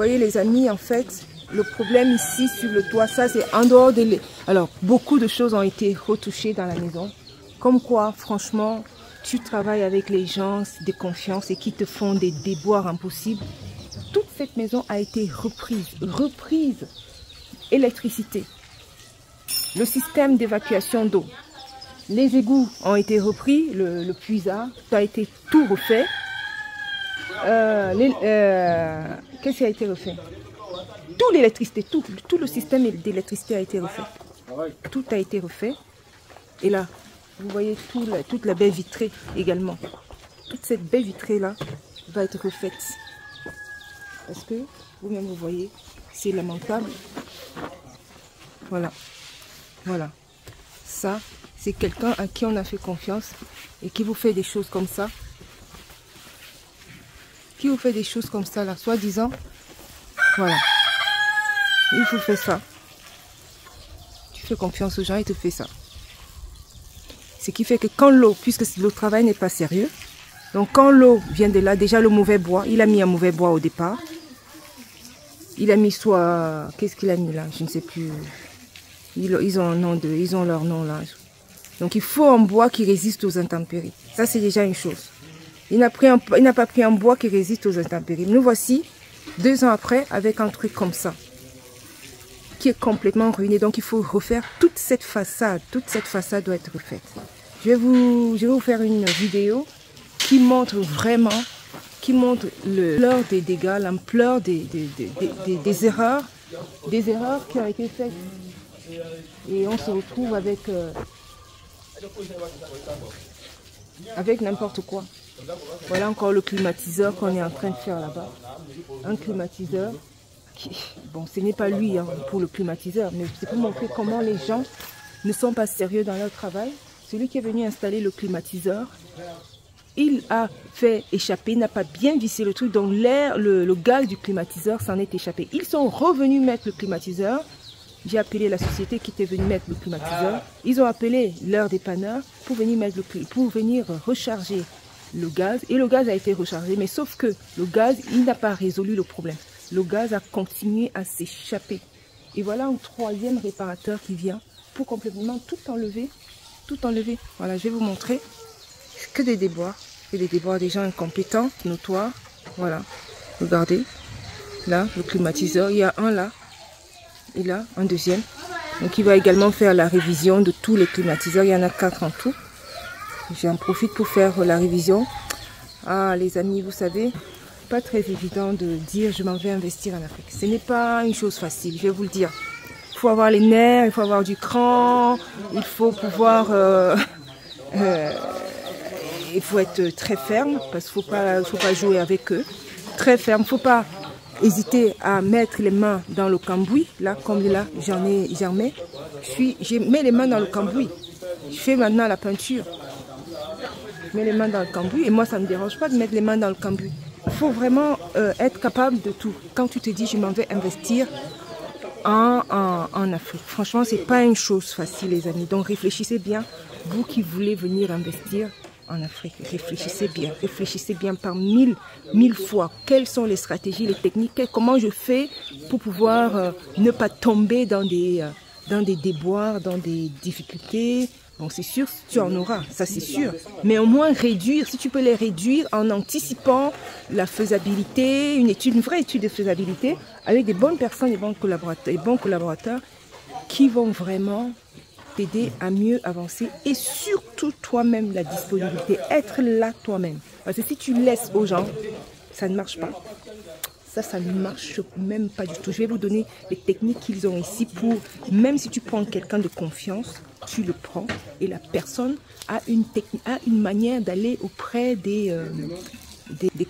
voyez les amis, en fait, le problème ici sur le toit, ça c'est en dehors de... Alors, beaucoup de choses ont été retouchées dans la maison. Comme quoi, franchement, tu travailles avec les gens de confiance et qui te font des déboires impossibles. Toute cette maison a été reprise. Électricité. Le système d'évacuation d'eau. Les égouts ont été repris, le puisard, ça a été tout refait. Qu'est-ce qui a été refait? Tout l'électricité, tout le système d'électricité a été refait. Tout a été refait. Et là, vous voyez toute la baie vitrée également. Toute cette baie vitrée là va être refaite. Parce que vous-même vous voyez, c'est lamentable. Voilà. Voilà. Ça, c'est quelqu'un à qui on a fait confiance et qui vous fait des choses comme ça. Qui vous fait des choses comme ça là, soi-disant. Voilà. Il vous fait ça. Tu fais confiance aux gens, il te fait ça. Ce qui fait que quand l'eau, puisque le travail n'est pas sérieux, donc quand l'eau vient de là, déjà le mauvais bois, il a mis un mauvais bois au départ. Il a mis soit... Qu'est-ce qu'il a mis là? Je ne sais plus. Ils ont leur nom là. Donc il faut un bois qui résiste aux intempéries. Ça c'est déjà une chose. Il n'a pas pris un bois qui résiste aux intempéries. Nous voici 2 ans après avec un truc comme ça. Qui est complètement ruiné. Donc il faut refaire toute cette façade. Toute cette façade doit être refaite. Je vais vous faire une vidéo qui montre vraiment, l'ampleur des dégâts, l'ampleur des erreurs. Des erreurs qui ont été faites. Et on se retrouve avec n'importe quoi. Voilà encore le climatiseur qu'on est en train de faire là-bas. Un climatiseur qui... Bon, ce n'est pas lui hein, pour le climatiseur, mais c'est pour montrer comment les gens ne sont pas sérieux dans leur travail. Celui qui est venu installer le climatiseur, il a fait échapper, n'a pas bien vissé le truc, donc l'air, le gaz du climatiseur s'en est échappé. Ils sont revenus mettre le climatiseur. J'ai appelé la société qui était venue mettre le climatiseur. Ils ont appelé leur dépanneur pour venir recharger le gaz. Et le gaz a été rechargé. Mais sauf que le gaz, il n'a pas résolu le problème. Le gaz a continué à s'échapper. Et voilà un 3e réparateur qui vient pour complètement tout enlever. Tout enlever. Voilà, je vais vous montrer. Que des déboires. Que des déboires des gens incompétents, notoires. Voilà. Regardez. Là, le climatiseur. Il y a un là. Et là, un 2e. Donc, il va également faire la révision de tous les climatiseurs. Il y en a 4 en tout. J'en profite pour faire la révision. Ah, les amis, vous savez, pas très évident de dire je m'en vais investir en Afrique. Ce n'est pas une chose facile, je vais vous le dire. Il faut avoir les nerfs, il faut avoir du cran, il faut pouvoir... il faut être très ferme parce qu'il ne faut pas jouer avec eux. Très ferme, il ne faut pas hésiter à mettre les mains dans le cambouis. Là, comme là, j'en mets. Je mets les mains dans le cambouis. Je fais maintenant la peinture. Je mets les mains dans le cambouis et moi, ça ne me dérange pas de mettre les mains dans le cambouis. Il faut vraiment être capable de tout. Quand tu te dis, je m'en vais investir en Afrique. Franchement, ce n'est pas une chose facile, les amis. Donc, réfléchissez bien. Vous qui voulez venir investir en Afrique, réfléchissez bien par mille fois. Quelles sont les stratégies, les techniques, comment je fais pour pouvoir ne pas tomber dans des déboires, dans des difficultés. Bon, c'est sûr, tu en auras, ça c'est sûr. Mais au moins réduire, si tu peux les réduire en anticipant la faisabilité, une vraie étude de faisabilité avec des bonnes personnes, des bons collaborateurs qui vont vraiment t'aider à mieux avancer et surtout toi-même la disponibilité, être là toi-même. Parce que si tu laisses aux gens, ça ne marche pas. Ça ne marche même pas du tout. Je vais vous donner les techniques qu'ils ont ici pour, même si tu prends quelqu'un de confiance, tu le prends et la personne a une manière d'aller auprès des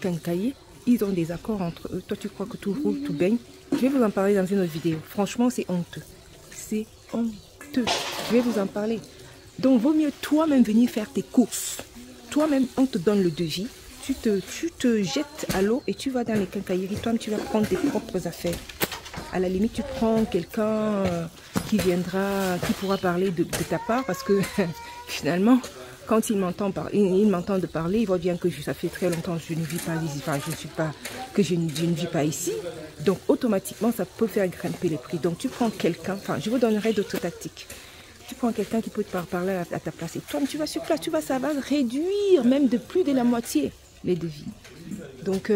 quincailliers. Ils ont des accords entre eux. Toi, tu crois que tout roule, tout baigne. Je vais vous en parler dans une autre vidéo. Franchement, c'est honteux. C'est honteux. Je vais vous en parler. Donc, vaut mieux toi-même venir faire tes courses. Toi-même, on te donne le devis. Tu te jettes à l'eau et tu vas dans les quincailleries. Toi-même, tu vas prendre tes propres affaires. À la limite, tu prends quelqu'un qui pourra parler de ta part parce que finalement, quand il m'entend de parler, il voit bien que ça fait très longtemps que je ne vis pas ici, enfin, je ne vis pas ici. Donc automatiquement, ça peut faire grimper les prix. Donc tu prends quelqu'un, enfin je vous donnerai d'autres tactiques. Tu prends quelqu'un qui peut te parler à ta place. Et toi, tu vas sur place, tu vas, ça va réduire même de plus de la moitié les devis. Donc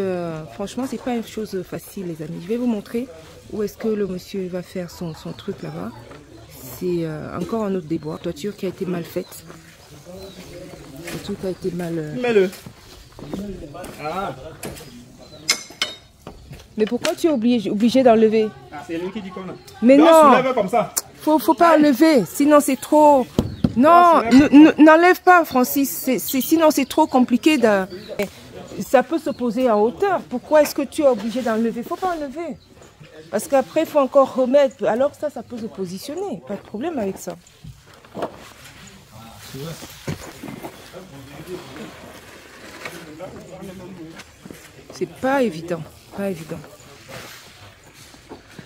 franchement, c'est pas une chose facile, les amis. Je vais vous montrer où est-ce que le monsieur va faire son truc là-bas. C'est encore un autre débois. Toiture qui a été mal faite. Toiture qui a été mal... Mets-le. Ah. Mais pourquoi tu es obligé d'enlever? Ah, c'est lui qui dit qu'on a. Mais non, soulève comme ça. Faut pas enlever, sinon c'est trop... Non, n'enlève pas, Francis. Sinon c'est trop compliqué de... Ça peut se poser en hauteur. Pourquoi est-ce que tu es obligé d'enlever? Il ne faut pas enlever. Parce qu'après, il faut encore remettre. Alors ça peut se positionner. Pas de problème avec ça. C'est pas évident. Pas évident.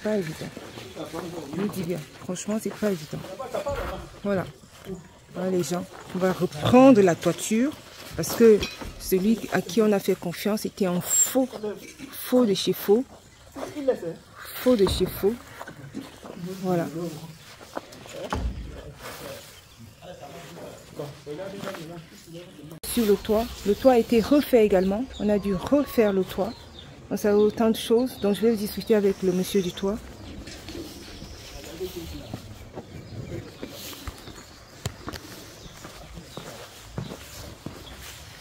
Pas évident. Je vous dis bien. Franchement, c'est pas évident. Voilà. Voilà les gens. On va reprendre la toiture. Parce que celui à qui on a fait confiance était un faux de chez faux. Faux de chez faux. Voilà. Sur le toit a été refait également. On a dû refaire le toit. Donc ça a autant de choses. Donc je vais discuter avec le monsieur du toit.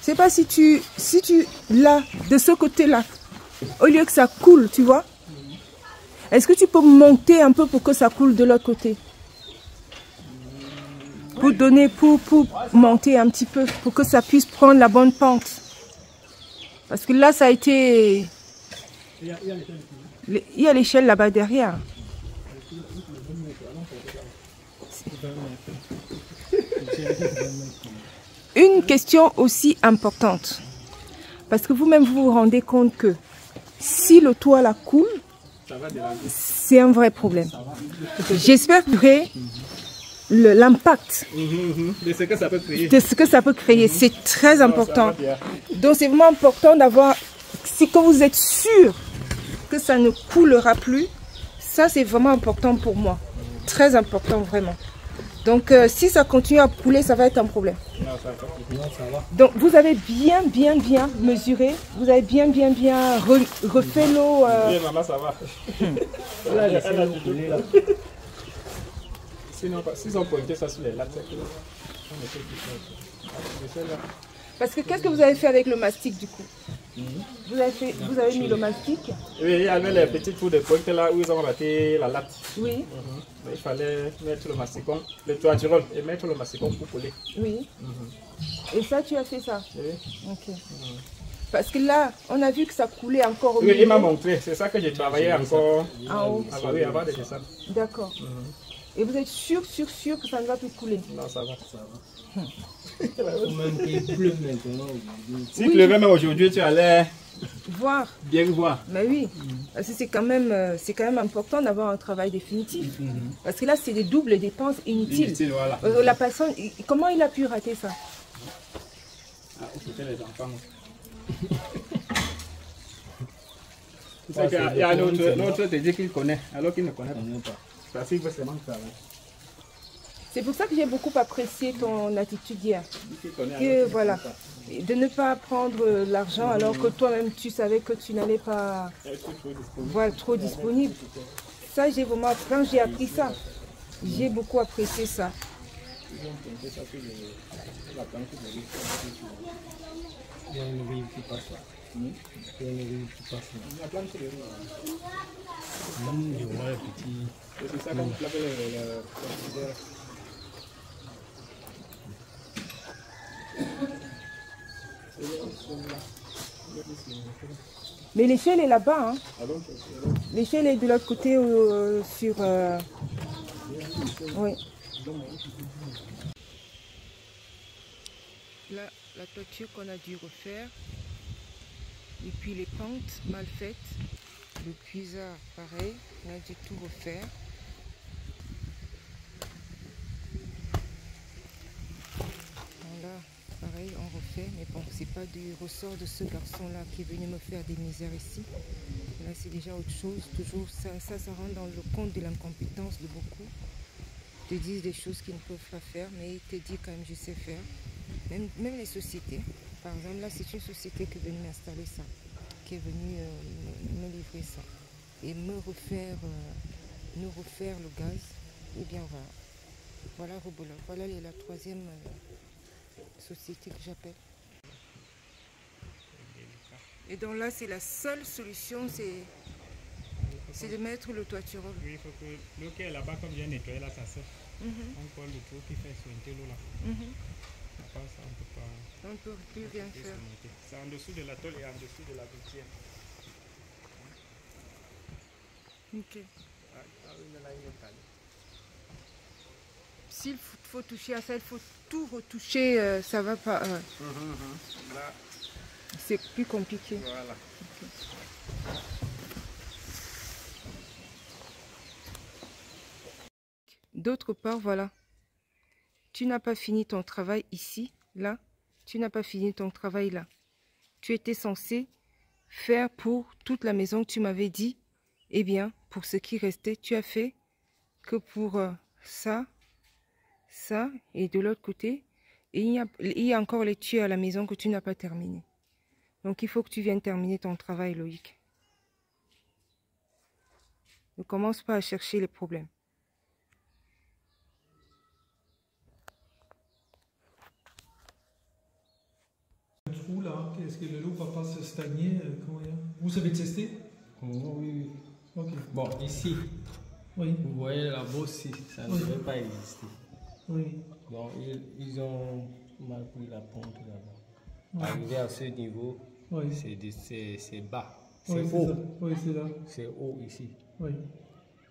Je sais pas si tu là, de ce côté-là, au lieu que ça coule, tu vois, est-ce que tu peux monter un peu pour que ça coule de l'autre côté? Pour monter un petit peu, pour que ça puisse prendre la bonne pente. Parce que là, ça a été... Il y a l'échelle là-bas derrière. Une question aussi importante, parce que vous-même vous vous rendez compte que si le toit la coule, c'est un vrai problème. J'espère que l'impact de ce que ça peut créer. De ce que ça peut créer, c'est très important. Donc c'est vraiment important d'avoir, si que vous êtes sûr que ça ne coulera plus, ça c'est vraiment important pour moi. Très important vraiment. Donc si ça continue à couler, ça va être un problème. Donc vous avez bien mesuré, vous avez bien refait l'eau. Oui, maman, ça va. Sinon, s'ils ont pointé ça sur les lattes, parce que qu'est-ce que vous avez fait avec le mastic du coup? Vous avez mis le mastic? Oui, il y avait les petits trous de pointe là où ils ont raté la latte. Oui. Mais il fallait mettre le masticon, le toiturol et mettre le masticon pour coller. Oui. Et ça, tu as fait ça? Oui. Ok. Parce que là, on a vu que ça coulait encore au milieu. Oui, il m'a montré, c'est ça que j'ai travaillé encore en haut. Oui, avant de descendre. D'accord. Et vous êtes sûr que ça ne va plus couler? Non, ça va. S'il pleuvait même aujourd'hui, tu allais voir. Bien voir. Mais oui, parce que c'est quand même important d'avoir un travail définitif. Parce que là, c'est des doubles dépenses inutiles. Voilà. La personne, comment il a pu rater ça? Ah, c'était les enfants. Il y a l'autre te dit qu'il connaît, alors qu'il ne connaît pas. Parce qu'il veut seulement travailler. C'est pour ça que j'ai beaucoup apprécié ton attitude hier. Que, voilà, de ne pas prendre l'argent alors que toi-même tu savais que tu n'allais pas être trop disponible. Ça, j'ai vraiment, quand j'ai appris ça, j'ai beaucoup apprécié ça. C'est ça qu'on l'appelle Mais l'échelle est là-bas. Hein. L'échelle est de l'autre côté sur... Oui. Là, la toiture qu'on a dû refaire. Et puis les pentes mal faites. Le cuisard, pareil. On a dû tout refaire. Voilà. Pareil, on refait, mais bon, c'est pas du ressort de ce garçon-là qui est venu me faire des misères ici. Là, c'est déjà autre chose. Toujours, ça rentre dans le compte de l'incompétence de beaucoup. Ils te disent des choses qu'ils ne peuvent pas faire, mais ils te disent quand même, je sais faire. Même les sociétés. Par exemple, là, c'est une société qui est venue m'installer ça, qui est venue me livrer ça. Et nous refaire le gaz. Et bien, voilà Robola. Voilà la troisième société que j'appelle. Et donc là, c'est la seule solution, c'est de mettre le toiturol. Oui, il faut que l'eau qui est là-bas, comme vient nettoyer là, ça sert. On colle le trou qui fait sointer l'eau là. À part ça, on peut pas. On ne peut plus rien faire. C'est en dessous de la tôle et en dessous de la gouttière. Ok. S'il faut toucher à ça, il faut tout retoucher, ça va pas. Là, c'est plus compliqué. voilà. Okay. D'autre part, voilà. Tu n'as pas fini ton travail ici, là. Tu n'as pas fini ton travail là. Tu étais censé faire pour toute la maison que tu m'avais dit. Eh bien, pour ce qui restait, tu as fait que pour ça, et de l'autre côté. Et il y a encore les tuyaux à la maison que tu n'as pas terminé. Donc, il faut que tu viennes terminer ton travail, Loïc. Ne commence pas à chercher les problèmes. Trou là, est-ce que l'eau ne va pas se stagner? Vous savez tester? Oui. Ok. Bon, ici, Oui. vous voyez la bosse, ça ne devait pas exister. Oui. Donc, ils ont mal pris la pente là-bas. Arrivé à ce niveau, Oui. c'est bas. C'est Oui, haut. Oui, c'est là. C'est haut ici. Oui.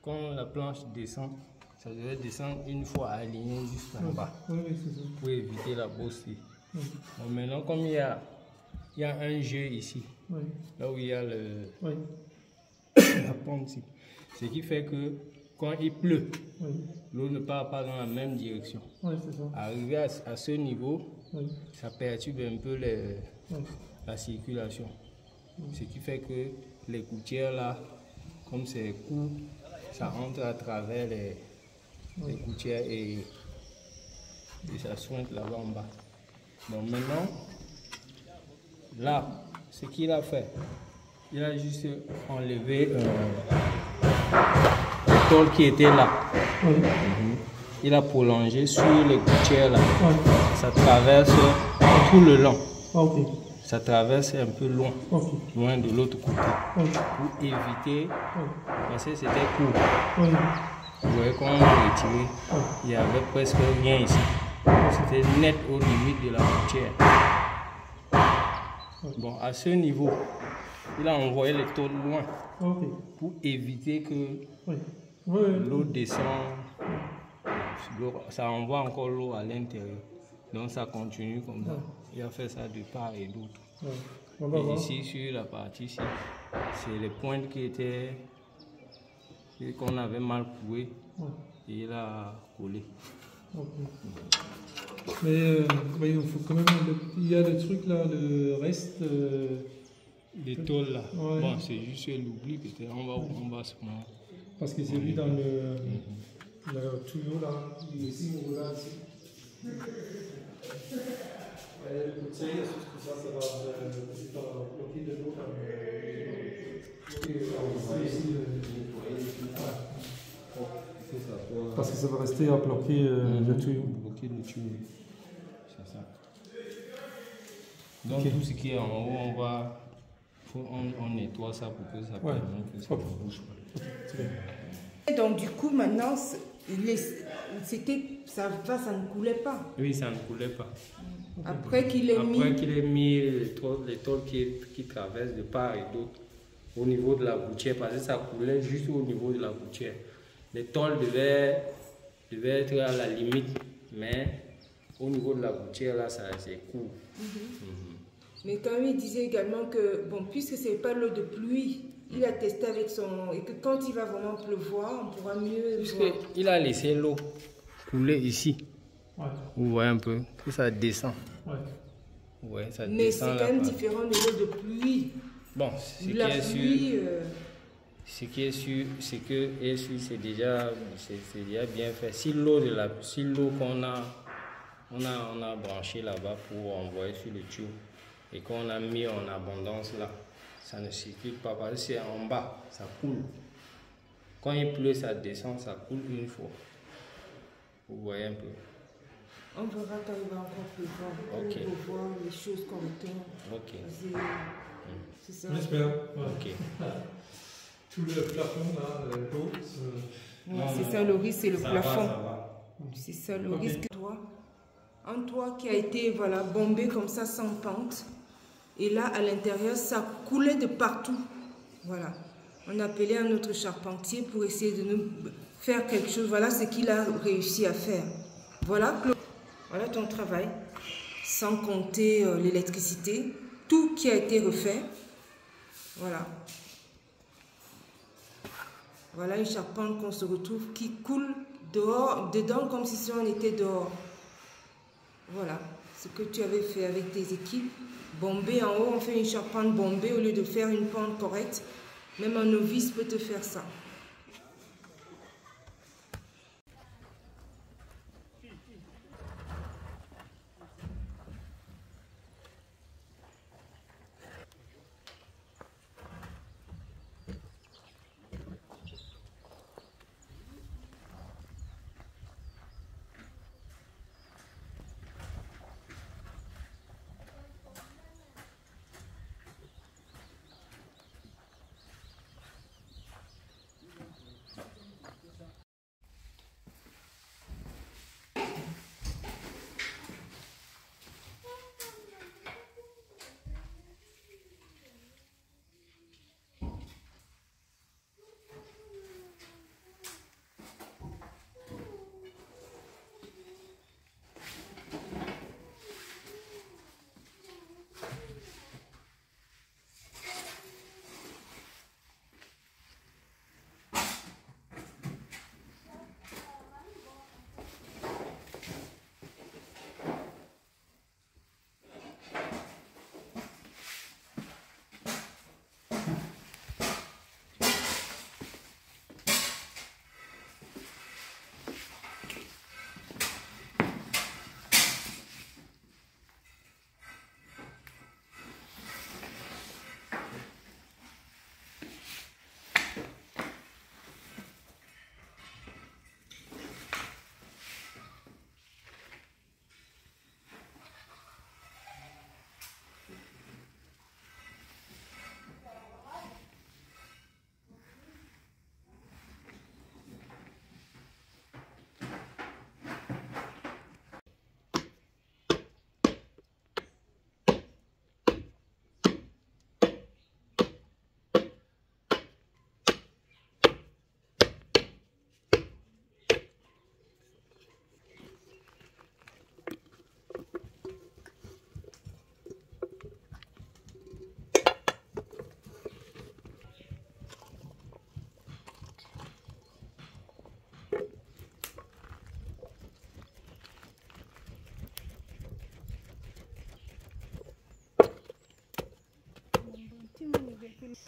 Quand la planche descend, ça devait descendre une fois aligné jusqu'en bas. Oui, c'est ça. Pour éviter la bosse. Oui. Bon, maintenant, comme il y a un jeu ici, Oui. là où il y a Oui. la pente ici, ce qui fait que quand il pleut, Oui. l'eau ne part pas dans la même direction. Oui, c'est ça. Arrivé à ce niveau, Oui. ça perturbe un peu Oui. la circulation. Ce qui fait que les gouttières là, comme c'est court, ça entre à travers les gouttières et ça sointe là-bas en bas. Donc maintenant, là, ce qu'il a fait, il a juste enlevé le tôle qui était là. Oui. Il a prolongé sur les gouttières là. Oui. Ça traverse tout le long. Ok. Ça traverse un peu loin, Ok. loin de l'autre côté. Oui. Pour éviter, parce que c'était court. Oui. Vous voyez comment on a retiré, il n'y avait presque rien ici. C'était net au limite de la gouttière. Bon, à ce niveau, il a envoyé les tôles loin pour éviter que l'eau descende. Ça envoie encore l'eau à l'intérieur. Donc ça continue comme ça. Il a fait ça de part et d'autre. Et ici, sur la partie ici, c'est les pointes qui étaient qu'on avait mal coué et il a collé. Mais il faut quand même. Il y a le truc là, le reste. Les tôles là. Bon, c'est juste l'oubli peut-être. On va se prendre. Parce que c'est lui dans le tuyau là. Il est ici, ou là, ici. Ça va bloquer de l'eau. Parce que ça va rester à bloquer le tuyau. Bloquer le tuyau. C'est ça. Donc tout ce qui est en haut, on nettoie ça pour que ça permette que ça ne bouge pas. Donc du coup maintenant, ça ne coulait pas. Oui, ça ne coulait pas. Après qu'il ait mis les tôles qui traversent de part et d'autre au niveau de la gouttière, parce que ça coulait juste au niveau de la gouttière. Les tôles devaient être à la limite, mais au niveau de la gouttière, là, c'est court. Mais quand il disait également que, bon, puisque ce n'est pas l'eau de pluie, il a testé avec son... Et que quand il va vraiment pleuvoir, on pourra mieux voir. Il a laissé l'eau couler ici. Ouais. Vous voyez un peu que ça descend. Ouais. Ouais, ça Mais c'est descend quand même là-bas. différent de l'eau de pluie. Bon, ce qui La est sûr, pluie, c'est que c'est déjà bien fait. Si l'eau qu'on a branché là-bas pour envoyer sur le tuyau et qu'on a mis en abondance là, ça ne circule pas parce que c'est en bas, ça coule. Quand il pleut, ça descend, ça coule une fois. Vous voyez un peu. on verra quand il va encore pleuvoir. Ok. Pour voir les choses correctement. Ok. C'est ça. J'espère. Ouais. Ok. Tout le plafond là, d'eau. C'est ça le risque, c'est le Ça plafond. va. C'est ça le Ok. risque. Un toit qui a été voilà, bombé comme ça sans pente. Et là, à l'intérieur, ça coulait de partout. Voilà. On a appelé un autre charpentier pour essayer de nous faire quelque chose. Voilà ce qu'il a réussi à faire. Voilà, Claude. Voilà ton travail. Sans compter l'électricité. Tout qui a été refait. Voilà. Voilà une charpente qu'on se retrouve qui coule dehors, dedans comme si on était dehors. Voilà ce que tu avais fait avec tes équipes. Bombé en haut, on fait une charpente bombée au lieu de faire une pente correcte. Même un novice peut te faire ça.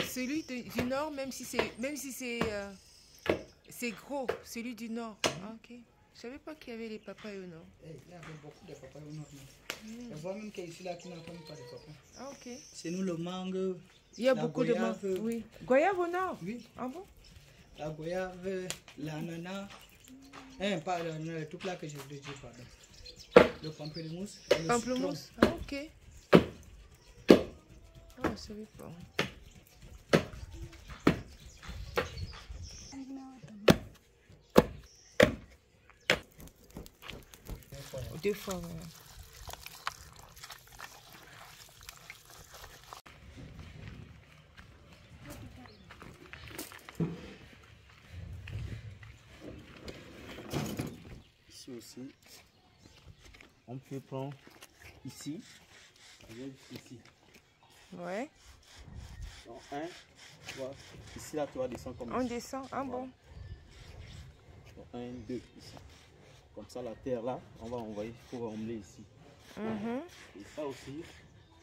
Celui du nord, même si c'est gros, celui du nord. Ah, ok. Je savais pas qu'il y avait les papayes au nord. Il y avait beaucoup de papayes au nord. Je vois même qu'ici, là, qui n'en pas de papayes. Ah, ok. C'est nous le mangue. Il y a beaucoup de mangue. Oui. Goyave au nord? Oui. Ah bon? La goyave, l'ananas. Pas l'ananas, tout là que j'ai dit, pardon. Le pamplemousse. Pamplemousse. Ah, ok. Ah, je savais pas. Deux fois, ouais. Ici aussi, on peut prendre ici, ici. Ouais. Donc tu vois, ici là tu vas descendre comme On ici. descend, ah bon. Donc 1, 2, ici. Comme ça, la terre là, on va envoyer pour emmener ici. Et ça aussi,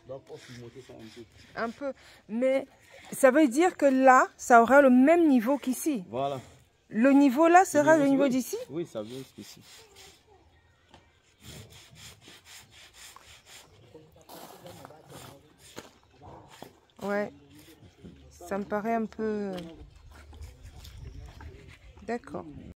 on doit encore monter ça un peu. Un peu. Mais ça veut dire que là, ça aura le même niveau qu'ici. Voilà. Le niveau là sera le niveau d'ici? Oui, ça vient jusqu'ici. Ouais. Ça me paraît un peu... D'accord.